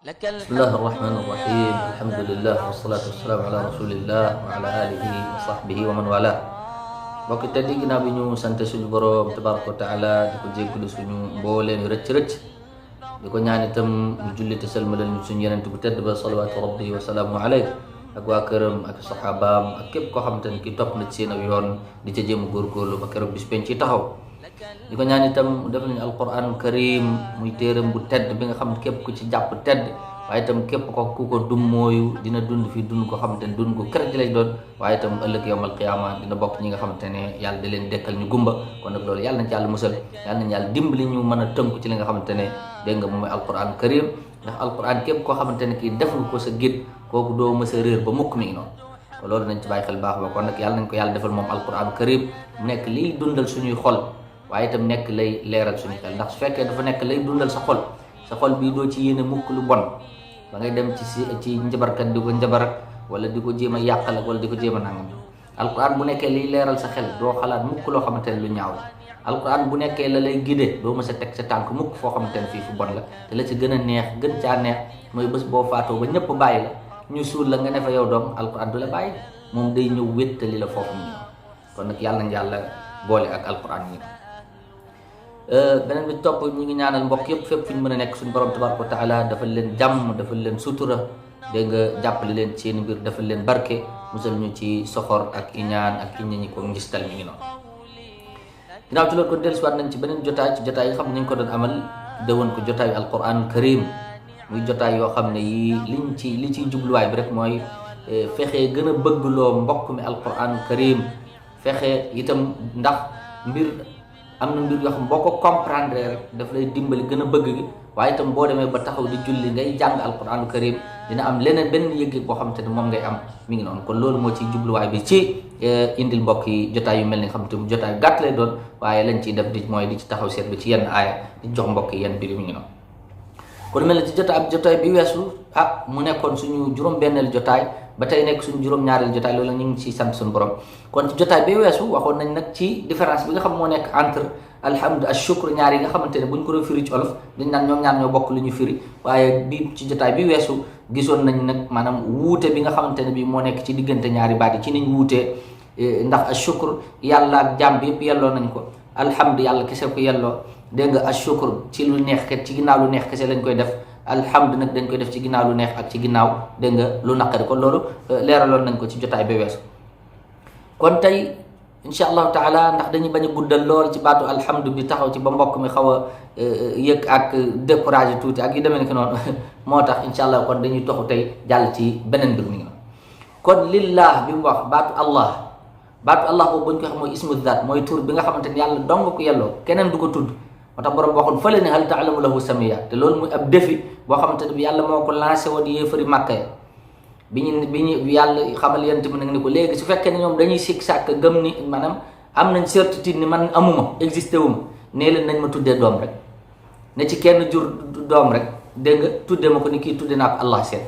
بسم الله الرحمن الرحيم الحمد لله والصلاة والسلام على رسول الله وعلى آله وصحبه ومن والاه bokk tedd ginnaaw bi ñu sant suñu borom tabaraka wa taala di ko jéggalu suñu mbooleen rëcc di ko ñaan itam mu julli te salmalal ñu suñu yenent bu tedd ba salawaatu rabbi wa salaamu alayhi ak waa këram ak saxaabaam ak képp koo xamante ne ki topp na ci seen aw yoon di ca jéem a góorgóorlu ba keroog bis penc ci taxaw di ko ñaan itam mu defal ñu alquranul karim muy téeram bu tedd bi nga xam ne képp ku ci jàpp tedd waaye itam képp ku ko dum mooyu dina dund fii dund ko xamante ne dund ko kër gi lay doon waaye itam ëllëg yawmal qiyaama dina bokk ñi nga xamante ne yàlla da leen dekkal ñu gumba kon nag loolu yàlla nañ ci yàlla musal yàlla nañ yàlla dimbali ñu mën a tënku ci li nga xamante ne dégg nga moom mooy alquranul karim ndax alquran képp koo xamante ne kii def nga ko sa gid kooku doo mës a réer ba mukk mi ngi noonu kon loolu nañ ci bàyyi xel baax ba kon nag yàlla nañ ko yàlla defal moom alquranul karim mu nekk liy dundal suñuy xol waaye itam nekk lay leeral suñu xel ndax su fekkee dafa nekk lay dundal sa xol bii doo ci yéene mukk lu bon ba ngay dem ci njabarkat di ko njabarak wala di ko jéem a yàqal wala di ko jéem a nangam alquran bu nekkee liy leeral sa xel doo xalaat mukk loo xamante ne lu ñaaw la alquran bu nekkee la lay gide doo mës a teg sa tànk mukk foo xamante ne fii fu bon la te la ci gën a neex gën caa neex mooy bés boo faatoo ba ñëpp bàyyi la ñu suul la nga ne fa yow doom alquran du la bàyyi moom day ñëw wéttali la foofu ñu kon nag yàlla na yàlla boole ak alquran yi beneen bi topp ñu ngi ñaanal mbokk yëpp fépp fu ñu mën a nekk suñu borom tabaraka wa taala dafa leen jàmm dafa leen sutura dégg nga jàppale leen ci seen mbir dafa leen barke musal ñu ci soxor ak iñaan ak iña ñi ko ngistal mi ngi noonu ginnaaw ci loolu kon dellusiwaat nañ ci beneen jotaay ci jotaay yi xam ne ñu ko doon amal déwoon ko jotaayu alquran karim muy jotaay yoo xam ne yi li ciy jubluwaay bi rek mooy fexe gën a bëggloo mbokk mi alquran karim fexe itam ndax mbir am na mbir yoo xam boo ko comprendre rek daf lay dimbali gën a bëgg gi waaye itam boo demee ba taxaw di julli ngay jàng alquranu karim dina am leneen benn yëg-yëg boo xamante ne moom ngay am mi ngi noonu kon loolu moo ciy jubluwaay bi ci indil mbokk yi jotaay yu mel ni nga xamante ne jotaay gàtt lay doon waaye lañ ciy def di mooy di ci taxaw seet bi ci yenn aaya di jox mbokk yi yenn mbir mi ngi noonu kon mel na ci jotaay bi weesu mu nekkoon suñu juróom-benneel jotaay ba tey nekk suñu juróom-ñaareel jotaay loolu ñu ngi ciy sant suñu borom kon ci jotaay bi weesu waxoon nañ nag ci différence bi nga xam moo nekk entre alhamdu ak shukr ñaar yi nga xamante ne buñ ko doon firi ci olof dañ naan ñoom ñaar ñoo bokk lu ñu firi waaye bi ci jotaay bi weesu gisoon nañ nag maanaam wuute bi nga xamante ne bi moo nekk ci diggante ñaari baat yi ci niñ wuutee ndax ak shukr yàlla ak jaam bi yëpp yelloo nañ ko alhamdu yàlla kese ko yelloo dégg nga ak shukr ci lu neex ket ci ginnaaw lu neex kese lañ koy def alhamdu nag dañ koy def ci ginnaaw lu neex ak ci ginnaaw dégg nga lu naqari kon loolu leeraloon nañ ko ci jotaay bi weesu kon tey incha allahu taala ndax dañuy bañ a guddal lool ci baatu alhamdu bi taxaw ci ba mbokk mi xaw a yëg ak découragé tuuti ak yu demee ni ki noonu moo tax incha allah kon dañuy toxu tey jàll ci beneen mbir mi ngi noonu kon lillah bi mu wax baatu allah boobu buñ ko xam mooy ismu zaat mooy tur bi nga xamante ne yàlla dong ko yelloo keneen du ko tudd moo tax borom waxoon fële ne hal taalamu lahu samiya te loolu muy ab défi boo xamante ne bi yàlla moo ko lancé woon yéefari màkka ya bi ñu yàlla xamal yent bi nag ni ko léegi su fekkee ne ñoom dañuy sikk sàkk gëm ni maanaam am nañ certitude ni man amuma existé wuma nee leen nañ ma tuddee doom rek ne ci kenn jur doom rek dégg nga tudde ma ko ni kii tudde naa ko allah seet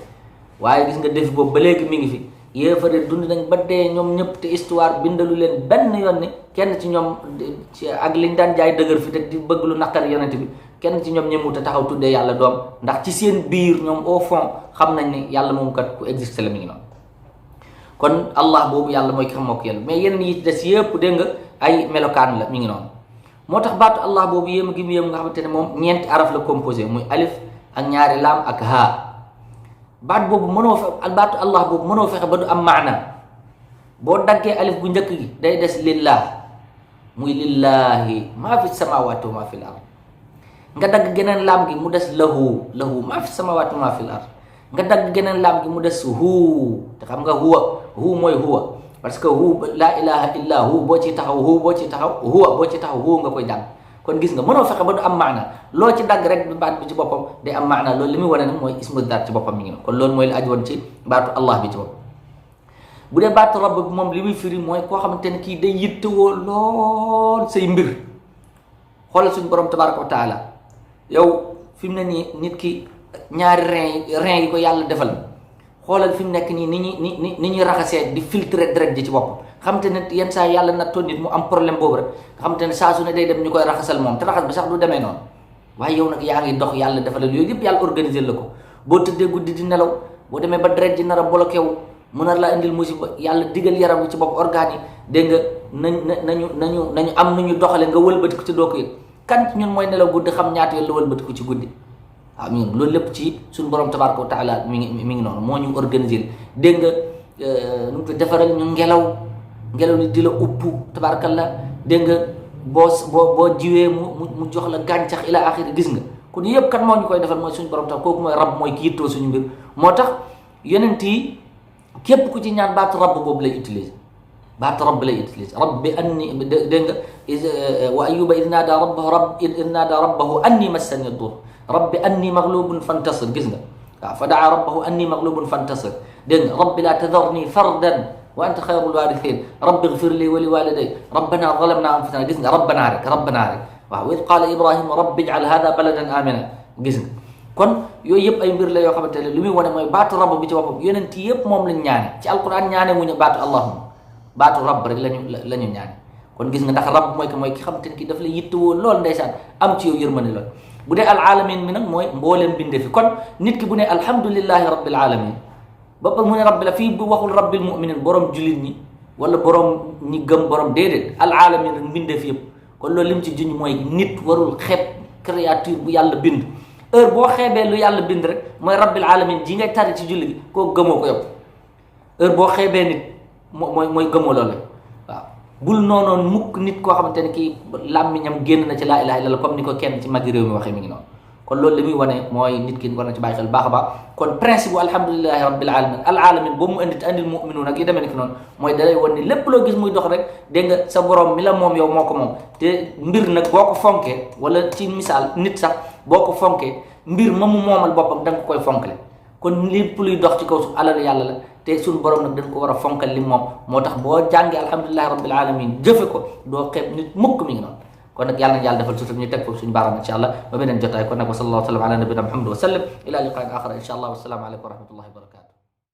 waaye gis nga défi boobu ba léegi mi ngi fi yéefari dund nañ ba dee ñoom ñëpp te histoire bindalu leen benn yoon ni kenn ci ñoom ak liñ daan jaay dëgër fi te di bëgg lu naqar yonent bi kenn ci ñoom ñëmu te taxaw tuddee yàlla doom ndax ci seen biir ñoom au fond xam nañ ni yàlla moom kat ku existe la mi ngi noonu kon allah boobu yàlla mooy ki xam moo ko yàlla mais yenn yi des yëpp dégg nga ay melokaan la mi ngi noonu moo tax baatu allah boobu yéem gi mu yéem nga xamante ne moom ñeenti araf la composé muy alif ak ñaari laam ak haa baat boobu baatu allah boobu mënoo fexe ba du am maana boo daggee alif bu njëkk gi day des lillah muy lillahi maa fi samawati wa maa fi l ard nga dagg geneen laam gi mu des lahu maa fi samawati wa maa fi l ard nga dagg geneen laam gi mu des hu te xam nga hu mooy huwa parce que hu laa ilaha illa hu boo ci taxaw hu boo ci taxaw huwa boo ci taxaw hu nga koy jàng kon gis nga mënoo fexe ba du am maana loo ci dagg rek baat bi ci boppam day am maana loolu li muy wane nag mooy ismu daat ci boppam mi ngi noonu kon loolu mooy li aju woon ci baatu allah bi ci boppam bu dee baatu rabb bi moom li muy firi mooy koo xamante ne kii day yittewoo lool say mbir xoolal suñu borom tabaraka wa taala yow fi mu ne nii nit ki ñaari rein yi ko yàlla defal xoolal fi mu nekk nii ni ñuy raxasee di filtrer deret ji ci boppam xamante ne yenn saa yàlla nattoo nit mu am problème boobu rek nga xamante ne saa su ne day dem ñu koy raxasal moom te raxas bi sax du demee noonu waaye yow nag yaa ngi dox yàlla defal la yooyu yëpp yàlla organiser la ko boo tëddee guddi di nelaw boo demee ba deret ji nar a bloqué wu mu nar laa indil musiba yàlla digal yaram wi ci bopp organe yi dégg nga nañu am nu ñu doxale nga wëlbatiku ci doo ko yëg kan ñun mooy nelaw guddi xam ñaata yoon la wëlbatiku ci guddi waaw ñun loolu lépp ci suñu borom tabaraka wa taala mi ngi noonu moo ñu organiser dégg nga nu mu ko defaral ñu ngelaw li di la upp tabarakallah dégg nga boo jiwee mu jox la gàncax ila axiri gis nga kon yëpp kan moo ñu koy defal mooy suñu borom tax kooku mooy rab mooy ki yittoo suñu mbir moo tax yonent yi képp ku ci ñaan baatu rabb boobu lay utiliser baatu rabb lay utiliser rabbi anni dégg nga wa ayuba id naada rabbahu anni massani dur rabbi anni maglubun fantasir gis nga waaw fa daa rabbahu anni maglubun fantasir dégg nga rabbi la tadarni fardan wa anta xayrul warithin rabbi gfir li wa li waliday rabbana zalamna anfusana gis nga rabbana rek waaw wa id qaala ibrahima rabbi ij'al hada baladan amina gis nga kon yooyu yëpp ay mbir la yoo xamante ne li muy wane mooy baatu rabb bi ci boppam yonent yëpp moom lañ ñaane ci alquran ñaane wuñu baatu allahumma baatu rabb rek la ñu ñaane kon gis nga ndax rabb mooy ki xamante ne ki daf la yittewoo lool ndeysaan am ci yow yërmande lool bu dee al alamin mi nag mooy mbooleem binde fi kon nit ki bu ne alhamdulillahi rabbil alamin ba mu ne rabbi la fii bu waxul rabbil muminin borom julit ñi wala borom ñi gëm borom déedéet al alamin nag mbinde fi yëpp kon loolu lim ci junj mooy nit warul xeeb créature bu yàlla bind heure boo xeebee lu yàlla bind rek mooy rabbil alamin ji ngay tari ci julli gi koo gëmoo ko yow heure boo xeebee nit mooy gëmoo loolu waaw bul noonoon mukk nit koo xamante ne kii làmmiñam génn na ci laa ilaha illallah comme ni ko kenn ci magi réew mi waxee mi ngi noonu kon loolu li muy wane mooy nit ki war na ci bàyyi xel baax a baax kon principe bu alhamdulilahi rabbil alamin al alamin boobu mu indi te andil muminuun ak yi demee ni ki noonu mooy dalay wan ni lépp loo gis muy dox rek dégg nga sa borom mi la moom yow moo ko moom te mbir nag boo ko fonkee wala ci misaal nit sax boo ko fonkee mbir ma mu moomal boppam da nga koy fonkale kon lépp luy dox ci kaw suuf alal yàlla la te suñu borom nag dañ ko war a fonkal li moom moo tax boo jàngee alhamdulilahi rabbil alamin jëfe ko doo xeeb nit mukk mi ngi noonu kon nag yàlla na yàlla defal suuf ñu teg foofu suñu baaraam insha allah ba beneen jotaay kon nag wa sallallahu ala nabina muhammad wa sallam ila liqain axara insha allah wasalaamu aleykum wa rahmatullahi wa barakatu